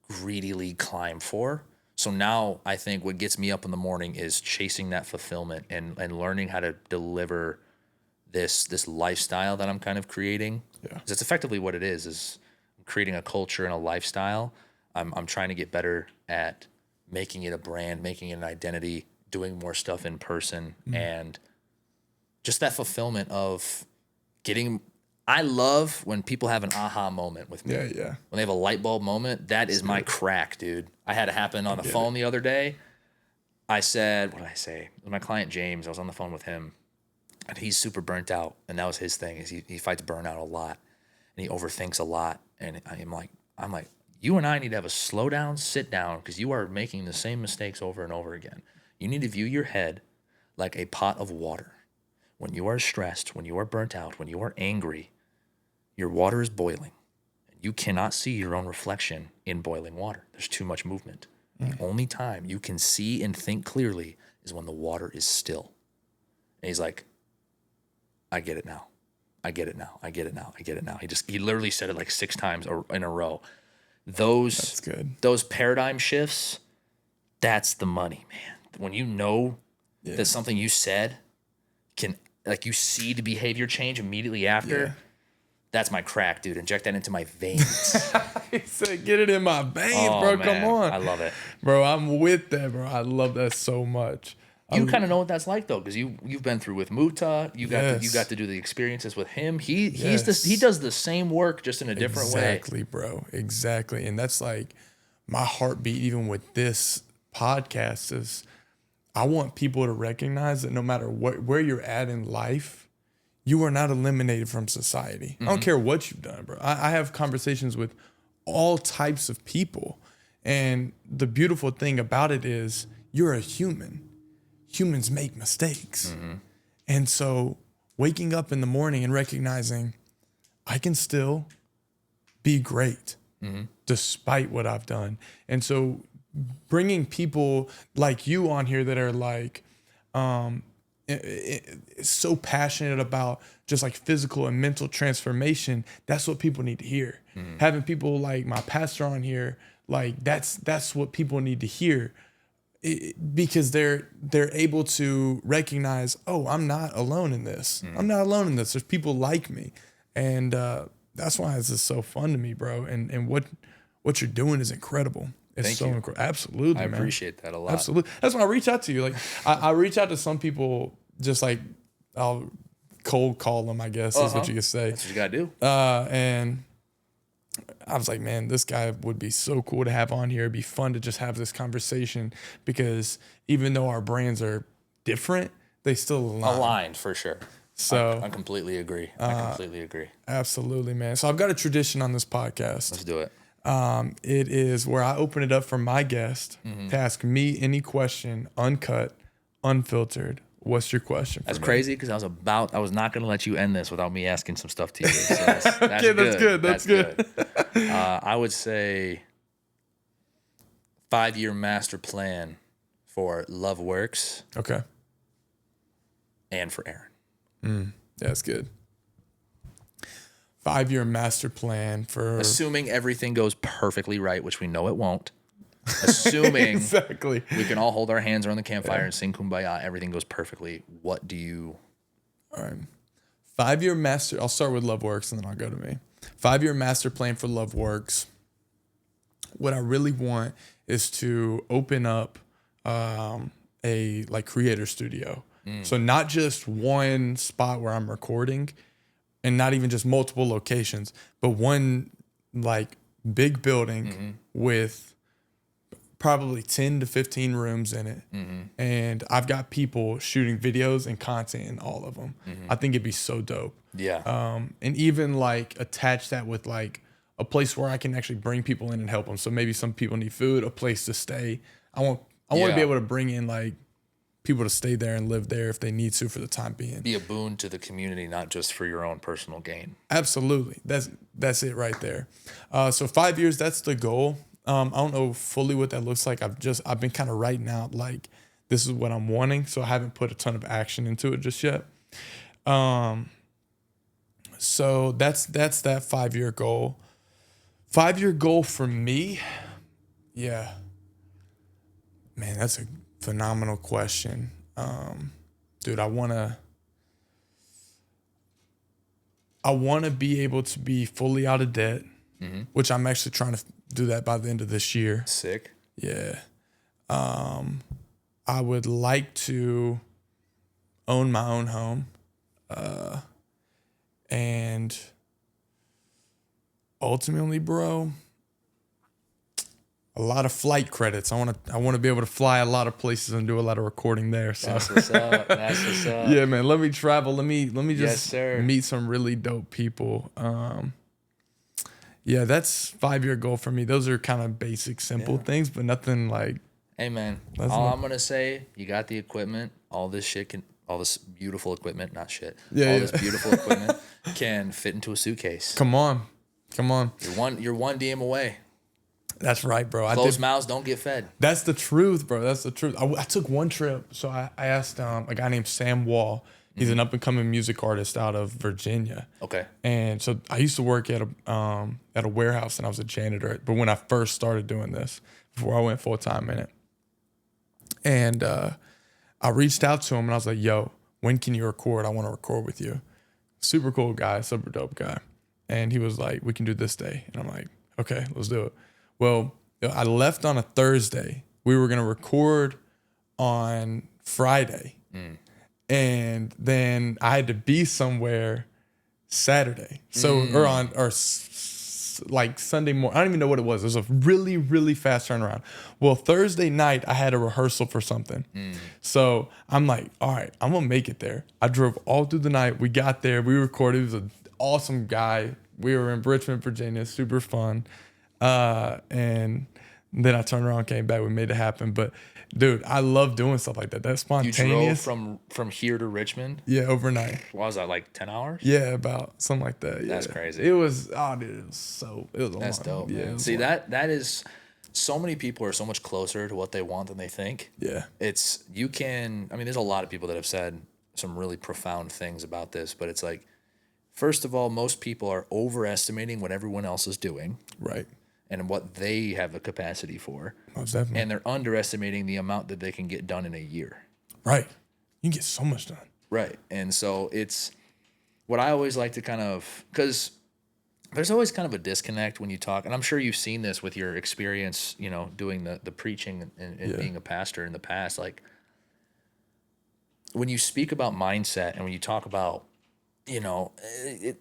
greedily climb for. So now I think what gets me up in the morning is chasing that fulfillment and learning how to deliver this lifestyle that I'm kind of creating. Because it's effectively what it is I'm creating a culture and a lifestyle. I'm trying to get better at making it a brand, making it an identity, doing more stuff in person, and just that fulfillment of getting I love when people have an aha moment with me. Yeah. When they have a light bulb moment, that is my crack, dude. I had it happen on the phone the other day. I said, what did I say? With my client James, I was on the phone with him, and he's super burnt out, and that was his thing. Is he fights burnout a lot, and he overthinks a lot. And I'm like, you and I need to have a slow down, sit down, because you are making the same mistakes over and over again. You need to view your head like a pot of water. When you are stressed, when you are burnt out, when you are angry, your water is boiling. You cannot see your own reflection in boiling water. There's too much movement. The only time you can see and think clearly is when the water is still. And he's like, I get it now. I get it now. I get it now. I get it now. He literally said it like 6 times in a row. That's good. Those paradigm shifts, that's the money, man. When you know that something you said can, like, you see the behavior change immediately after, that's my crack, dude. Inject that into my veins. He said, get it in my veins, Oh, bro. man. Come on. I love it. Bro, I'm with that, bro. I love that so much. You kind of know what that's like, though, because you've been through with Muta. You got to do the experiences with him. He does the same work, just in a different way. Exactly, bro. Exactly. And that's like my heartbeat, even with this podcast, is I want people to recognize that no matter where you're at in life, you are not eliminated from society. I don't care what you've done, bro. I have conversations with all types of people. And the beautiful thing about it is you're a human. Humans make mistakes. And so waking up in the morning and recognizing I can still be great despite what I've done. And so bringing people like you on here that are like, so passionate about just like physical and mental transformation, that's what people need to hear. Having people like my pastor on here, like that's what people need to hear, because they're able to recognize, oh, I'm not alone in this. I'm not alone in this. There's people like me, and that's why this is so fun to me, bro. And what you're doing is incredible. It's Thank so you. incredible. Absolutely, I man. appreciate that a lot. Absolutely. That's why I reach out to you. Like I reach out to some people, just like I'll cold call them, I guess is what you could say. That's what you got to do. And I was like, man, this guy would be so cool to have on here. It'd be fun to just have this conversation, because even though our brands are different, they still align. Aligned, for sure. So I completely agree. I completely agree. absolutely, man. So I've got a tradition on this podcast. Let's do it. It is where I open it up for my guest to ask me any question, uncut, unfiltered. What's your question for That's me? crazy, because I was not going to let you end this without me asking some stuff to you. So that's Okay, that's good. That's good. I would say 5-year master plan for Love Works Okay. and for Aaron. Yeah, that's good. 5-year master plan for Assuming everything goes perfectly right, which we know it won't. Assuming exactly. we can all hold our hands around the campfire and sing Kumbaya, everything goes perfectly. What do you... All right. 5-year master. I'll start with Love Works and then I'll go to me. 5-year master plan for Love Works. What I really want is to open up a like creator studio. So not just one spot where I'm recording, and not even just multiple locations, but one like big building with probably 10 to 15 rooms in it. And I've got people shooting videos and content in all of them. I think it'd be so dope. Yeah. And even like attach that with like a place where I can actually bring people in and help them. So maybe some people need food, a place to stay. I want to be able to bring in like people to stay there and live there if they need to for the time being. Be a boon to the community, not just for your own personal gain. Absolutely. That's it right there. So 5 years, that's the goal. I don't know fully what that looks like. I've been kind of writing out like this is what I'm wanting. So I haven't put a ton of action into it just yet. So that's that 5-year goal. 5-year goal for me. Yeah. Man, that's a phenomenal question. Dude, I want to be able to be fully out of debt, which I'm actually trying to do that by the end of this year. Sick. Yeah. I would like to own my own home. And ultimately, bro, a lot of flight credits. I want to be able to fly a lot of places and do a lot of recording there. So That's what's up. That's what's up. yeah, man. Let me travel. Let me Yes, just sir. meet some really dope people. Yeah, that's 5-year goal for me. Those are kind of basic, simple things, but nothing like. Hey, man, all I'm going to say, you got the equipment, all this beautiful equipment, not shit. This beautiful equipment can fit into a suitcase. Come on. You're one DM away. That's right, bro. Closed mouths don't get fed. That's the truth, bro. That's the truth. I took one trip. So I asked a guy named Sam Wall. He's an up-and-coming music artist out of Virginia. Okay. And so I used to work at a warehouse, and I was a janitor. But when I first started doing this, before I went full-time in it. And I reached out to him, and I was like, yo, when can you record? I want to record with you. Super cool guy, super dope guy. And he was like, we can do this day. And I'm like, okay, let's do it. Well, I left on a Thursday. We were going to record on Friday. And then I had to be somewhere Saturday. So, like Sunday morning. I don't even know what it was. It was a really, really fast turnaround. Well, Thursday night, I had a rehearsal for something. So I'm like, all right, I'm going to make it there. I drove all through the night. We got there. We recorded. He was an awesome guy. We were in Richmond, Virginia. Super fun. And then I turned around, came back. We made it happen. But dude, I love doing stuff like that. That's spontaneous. You drove from here to Richmond? Yeah, overnight. What was that, like 10 hours? Yeah, about something like that. Yeah. That's crazy. It was, dude, it was That's dope. Yeah, Man. See, that is, so many people are so much closer to what they want than they think. Yeah. There's a lot of people that have said some really profound things about this, but it's like, first of all, most people are overestimating what everyone else is doing. Right. And what they have a capacity for. Most definitely. And they're underestimating the amount that they can get done in a year. Right. You can get so much done. Right. And so it's what I always like to kind of, because there's always kind of a disconnect when you talk, and I'm sure you've seen this with your experience, doing the preaching and being a pastor in the past. Like, when you speak about mindset and when you talk about, it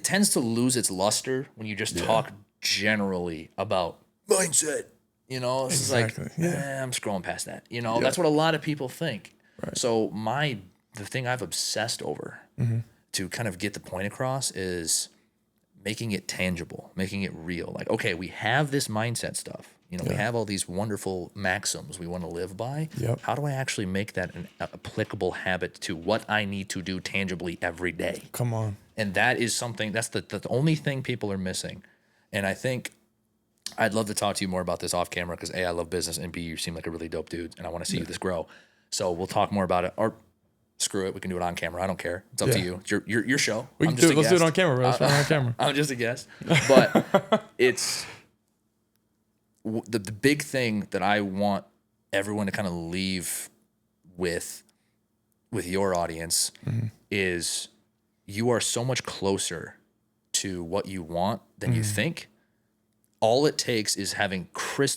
tends to lose its luster when you just talk generally about mindset. It's Exactly. like, Yeah. I'm scrolling past that. That's what a lot of people think. Right. So the thing I've obsessed over to kind of get the point across is making it tangible, making it real. Like, okay, we have this mindset stuff. We have all these wonderful maxims we want to live by. Yep. How do I actually make that an applicable habit to what I need to do tangibly every day? Come on. And that is something, that's the only thing people are missing. And I think I'd love to talk to you more about this off camera because A, I love business, and B, you seem like a really dope dude, and I want to see this grow. So we'll talk more about it. Or screw it, we can do it on camera. I don't care. It's up to you. It's your show. We can do it. Let's do it on camera, bro. Let's do it on camera. I'm just a guest. But it's the big thing that I want everyone to kind of leave with your audience is you are so much closer to what you want than you think. All it takes is having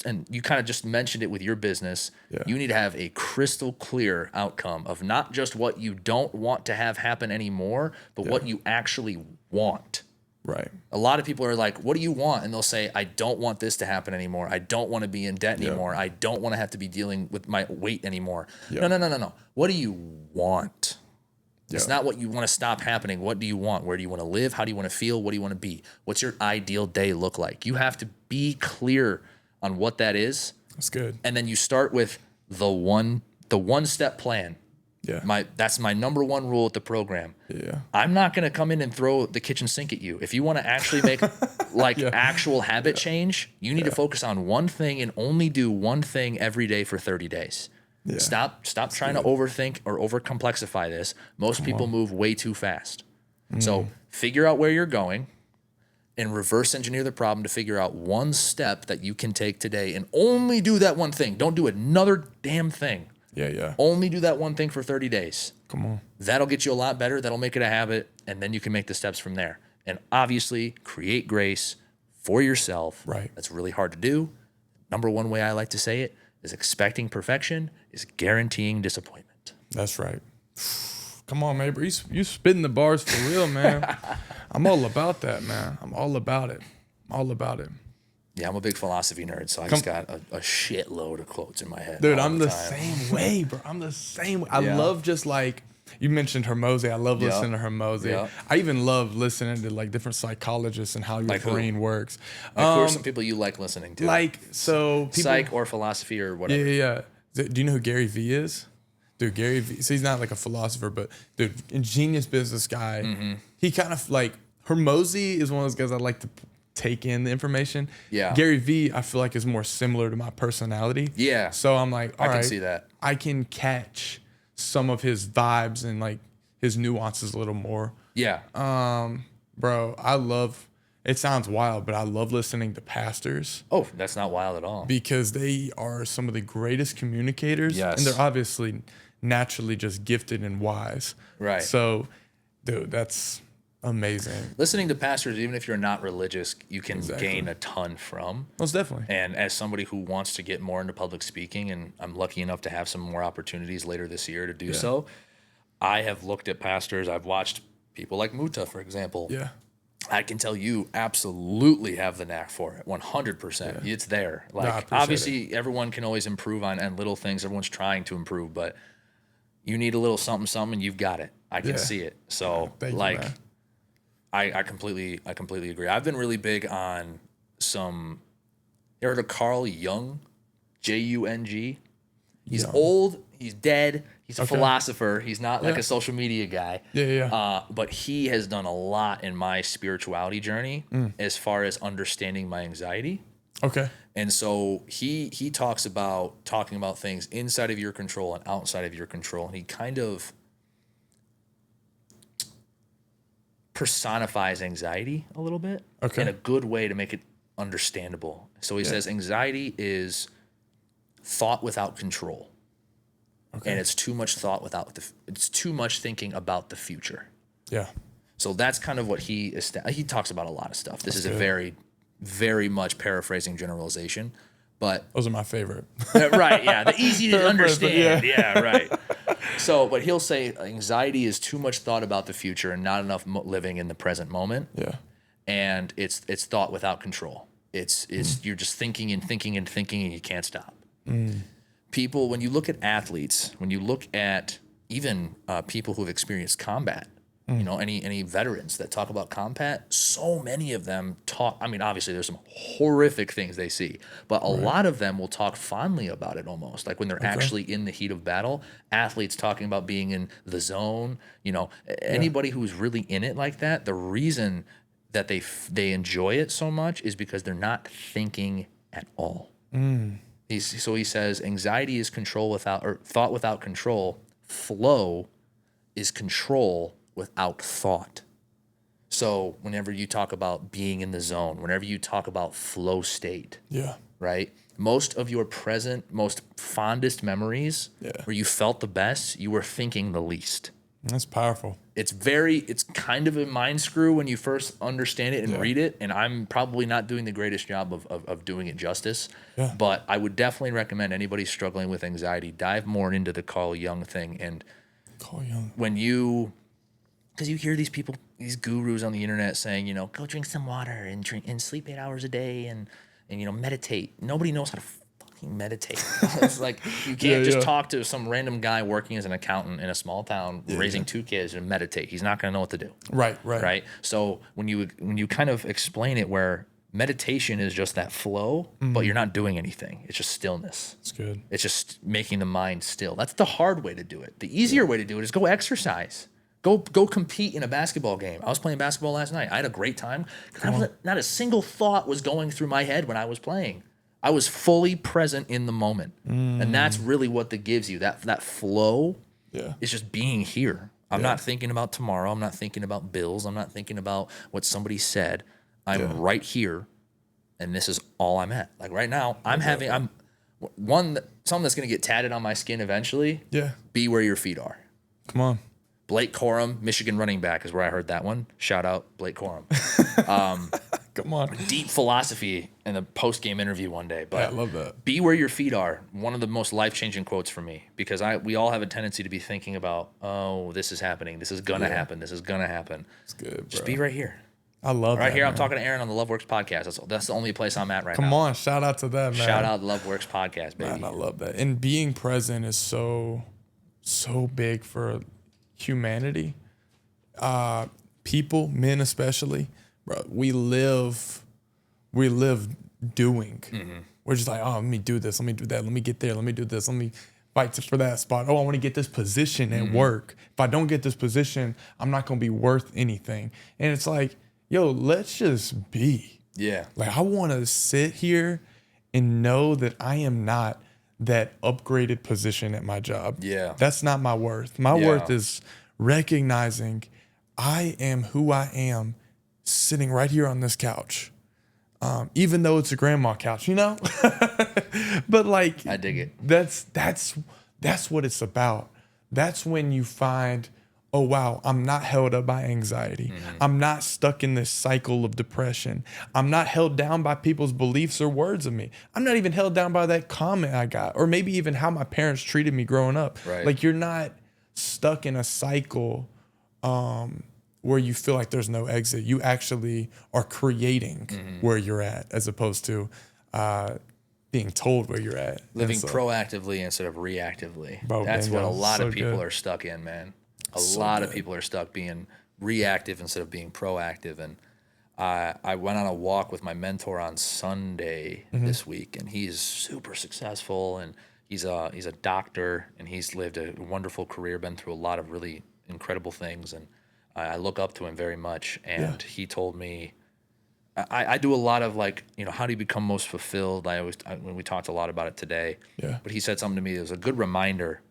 and you kind of just mentioned it with your business. Yeah. You need to have a crystal clear outcome of not just what you don't want to have happen anymore, but what you actually want. Right. A lot of people are like, what do you want? And they'll say, I don't want this to happen anymore. I don't want to be in debt anymore. I don't want to have to be dealing with my weight anymore. Yeah. No. What do you want? It's Yeah. not what you want to stop happening. What do you want? Where do you want to live? How do you want to feel? What do you want to be? What's your ideal day look like? You have to be clear on what that is. That's good. And then you start with the one-step plan. Yeah. That's my number one rule at the program. Yeah. I'm not going to come in and throw the kitchen sink at you. If you want to actually make actual habit change, you need to focus on one thing and only do one thing every day for 30 days. Yeah. Stop trying to overthink or overcomplexify this. Most people move way too fast. So figure out where you're going and reverse engineer the problem to figure out one step that you can take today and only do that one thing. Don't do another damn thing. Yeah. Only do that one thing for 30 days. Come on. That'll get you a lot better. That'll make it a habit. And then you can make the steps from there. And obviously, create grace for yourself. Right. That's really hard to do. Number one way I like to say it is expecting perfection is guaranteeing disappointment. That's right. Come on, man. You spitting the bars for real, man. I'm all about that, man. I'm all about it. All about it. Yeah, I'm a big philosophy nerd, so I just got a shitload of quotes in my head. Dude, all I'm the time. same way, bro. I'm the same way. I Yeah. love just like you mentioned Hormozy. I love Yeah. listening to Hormozy. Yeah. I even love listening to like different psychologists and how your Like who? brain works. Like, who are some people you like listening to? Like so people, Psych or philosophy or whatever. yeah. Do you know who Gary Vee is? Dude, Gary Vee. So he's not like a philosopher, but dude, ingenious business guy. Mm-hmm. He kind of like Hormozy is one of those guys I like to take in the information. Yeah. Gary Vee, I feel like is more similar to my personality. Yeah. So I'm like, all I right, can see that. I can catch some of his vibes and like his nuances a little more. Yeah. Bro, I love. It sounds wild, but I love listening to pastors Oh, that's not wild at all. because they are some of the greatest communicators. Yes. And they're obviously naturally just gifted and wise. Right. So, dude, that's amazing. Listening to pastors, even if you're not religious, you can Exactly. gain a ton from. Most definitely. And as somebody who wants to get more into public speaking, and I'm lucky enough to have some more opportunities later this year to do so, I have looked at pastors. I've watched people like Muta, for example. Yeah. I can tell you absolutely have the knack for it. 100%. It's there. I Like, appreciate obviously, everyone can always improve on little things. Everyone's trying to improve, but you need a little something, something, you've got it. I can Yeah. see it. So, Thank you, like, man. I completely agree. I've been really big on some. You heard of Carl Jung? Jung. He's Jung. old. He's dead. He's a Okay. philosopher. He's not like Yeah. a social media guy. Yeah. But he has done a lot in my spirituality journey as far as understanding my anxiety. Okay. And so he talks about talking about things inside of your control and outside of your control. And he kind of personifies anxiety a little bit Okay. in a good way to make it understandable. So he says anxiety is thought without control. Okay. And it's too much thought it's too much thinking about the future. Yeah. So that's kind of what he talks about a lot of stuff. This is a good. very, very much paraphrasing generalization, but Those are my favorite. right, yeah, the easy to Paraphrase, but understand, yeah, right. So, but he'll say anxiety is too much thought about the future and not enough living in the present moment, Yeah. and it's thought without control. It's you're just thinking and thinking and thinking and you can't stop. People, when you look at athletes, when you look at even people who have experienced combat, you know, any veterans that talk about combat, so many of them talk. I mean, obviously, there's some horrific things they see, but a lot of them will talk fondly about it almost. Like when they're actually in the heat of battle, athletes talking about being in the zone, you know, anybody who's really in it like that, the reason that they enjoy it so much is because they're not thinking at all. So he says anxiety is thought without control. Flow is control without thought. So whenever you talk about being in the zone, whenever you talk about flow state, Yeah. right? Most of your most fondest memories where you felt the best, you were thinking the least. That's powerful. It's kind of a mind screw when you first understand it and read it. And I'm probably not doing the greatest job of doing it justice. Yeah. But I would definitely recommend anybody struggling with anxiety, dive more into the Carl Jung thing. And Carl Jung. because you hear these people, these gurus on the internet saying, you know, go drink some water and sleep 8 hours a day and you know, meditate. Nobody knows how to fucking meditate. It's like you can't just talk to some random guy working as an accountant in a small town raising 2 kids and meditate. He's not going to know what to do. Right. So when you kind of explain it where meditation is just that flow, but you're not doing anything. It's just stillness. It's good. It's just making the mind still. That's the hard way to do it. The easier way to do it is go exercise. Go compete in a basketball game. I was playing basketball last night. I had a great time because not a single thought was going through my head when I was playing. I was fully present in the moment. And that's really what that gives you. That flow is just being here. I'm not thinking about tomorrow. I'm not thinking about bills. I'm not thinking about what somebody said. I'm right here, and this is all I'm at. Like right now, something that's going to get tatted on my skin eventually. Yeah. Be where your feet are. Come on. Blake Corum, Michigan running back, is where I heard that one. Shout out Blake Corum. Come on. Deep philosophy in the post-game interview one day. But I love that. Be where your feet are. One of the most life-changing quotes for me, because we all have a tendency to be thinking about, oh, this is happening. This is gonna happen. This is gonna happen. It's good, bro. Just be right here. I love Right that, here, I'm man. talking to Aaron on the Loveworks podcast. That's the only place I'm at right Come now. on, shout out to that, man. Shout out Loveworks podcast, baby. Man, I love that. And being present is so big for humanity. People, men especially, bro, we live doing. We're just like, oh, let me do this, let me do that, let me get there, let me do this, let me fight for that spot. Oh, I want to get this position at work. If I don't get this position, I'm not gonna be worth anything. And it's like, yo, let's just be. Yeah. Like, I want to sit here and know that I am not that upgraded position at my job. Yeah. That's not my worth. My worth is recognizing I am who I am sitting right here on this couch. Even though it's a grandma couch, you know? But like, I dig it. That's what it's about. That's when you find, oh wow, I'm not held up by anxiety. I'm not stuck in this cycle of depression. I'm not held down by people's beliefs or words of me. I'm not even held down by that comment I got, or maybe even how my parents treated me growing up. Right. Like, you're not stuck in a cycle where you feel like there's no exit. You actually are creating where you're at, as opposed to being told where you're at. Living And so, proactively instead of reactively. Bro, That's what a bingo. lot So of people good. are stuck in, man. A So lot of good. people are stuck being reactive instead of being proactive. And I went on a walk with my mentor on Sunday this week, and he's super successful, and he's a doctor, and he's lived a wonderful career, been through a lot of really incredible things, and I look up to him very much. And he told me, I do a lot of, like, you know, how do you become most fulfilled? When we talked a lot about it today. Yeah. But he said something to me that was a good reminder.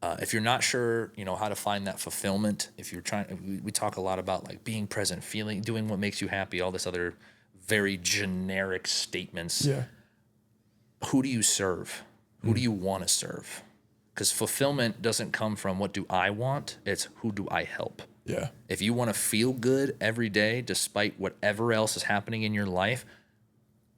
If you're not sure, you know, how to find that fulfillment, if you're trying, we talk a lot about like being present, feeling, doing what makes you happy, all this other very generic statements. Yeah. Who do you serve? Who do you want to serve? Because fulfillment doesn't come from what do I want? It's who do I help? Yeah. If you want to feel good every day, despite whatever else is happening in your life,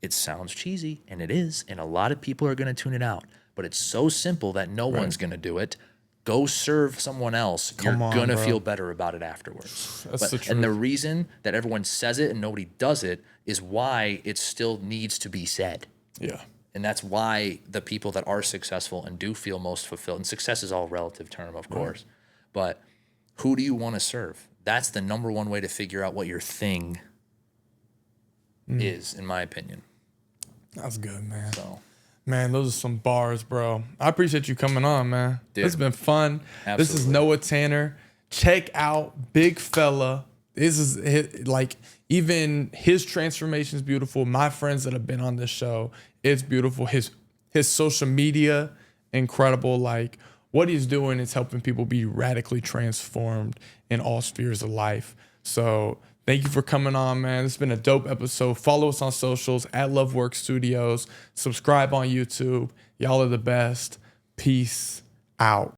it sounds cheesy, and it is, and a lot of people are going to tune it out. But it's so simple that no one's going to do it. Go serve someone else. You're Come on, going to bro. feel better about it afterwards. That's the And the truth. reason that everyone says it and nobody does it is why it still needs to be said. Yeah. And that's why the people that are successful and do feel most fulfilled, and success is all a relative term, of course, but who do you want to serve? That's the number one way to figure out what your thing is, in my opinion. That's good, man. So, Man, those are some bars, bro. I appreciate you coming on, man. Dude. It's been fun. This is Absolutely. Noah Tanner. Check out Big Fella. This is like, even his transformation is beautiful. My friends that have been on this show, it's beautiful. His social media, incredible. Like, what he's doing is helping people be radically transformed in all spheres of life. So thank you for coming on, man. It's been a dope episode. Follow us on socials at Loveworks Studios. Subscribe on YouTube. Y'all are the best. Peace out.